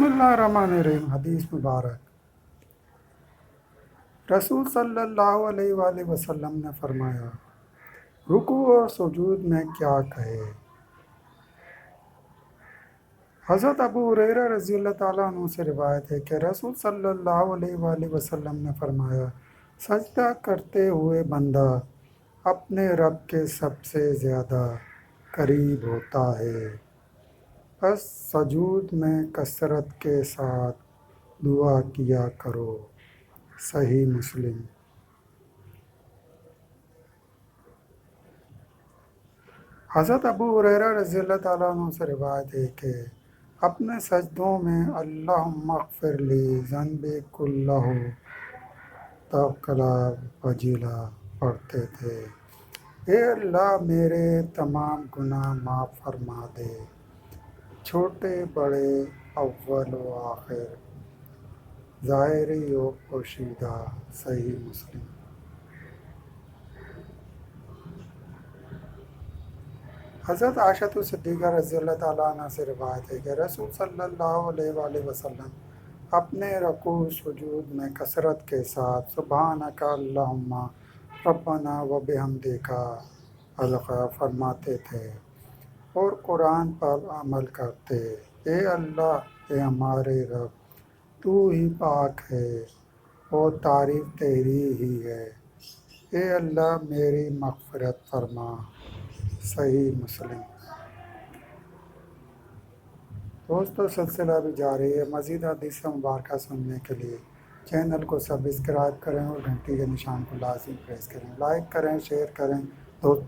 बिस्मिल्लाहिर्रहमानिर्रहीम। हदीस मुबारक। रसूल सल्लल्लाहु अलैहि वआलिहि वसल्लम ने फरमाया, रुकू और सुजूद में क्या कहे। हज़रत अबू हुरैरा रज़ी अल्लाह ताला अन्हु से रिवायत है कि रसूल सल्लल्लाहु अलैहि वआलिहि वसल्लम ने फरमाया, सजदा करते हुए बंदा अपने रब के सबसे ज़्यादा करीब होता है। बस सजूद में कसरत के साथ दुआ किया करो। सही मुस्लिम। हज़रत अबू हुरैरा रज़ी अल्लाह ताला अन्हु से रिवायत है कि अपने सजदों में अल्लाहुम्मा अग़फ़िर ली ज़न्बी कुल्लहू तवक्कला वजीला पढ़ते थे। ए अल्लाह मेरे तमाम गुनाह माफ़ फरमा दे, छोटे बड़े, अव्वल व आखिर, ज़ाहिरी व पोशीदा। सही मुस्लिम। हज़रत आयशा सिद्दीक़ा रज़ी अल्लाह ताला अन्हा से रिवायत है कि रसूल सल्लल्लाहु अलैहि वसल्लम अपने रकू सुजूद में कसरत के साथ सुब्हानका अल्लाहुम्मा रब्बना व बिहम्दिका अलगा फरमाते थे और कुरान पर अमल करते। ए अल्लाह, ए हमारे रब, तू ही पाक है और तारीफ़ तेरी ही है। ए अल्लाह मेरी मग़फ़िरत फरमा। सही मुस्लिम। दोस्तों, सिलसिला भी जारी है। मज़ीद हदीस मुबारक सुनने के लिए चैनल को सब्सक्राइब करें और घंटी के निशान को लाज़िम प्रेस करें। लाइक करें, शेयर करें दोस्तों।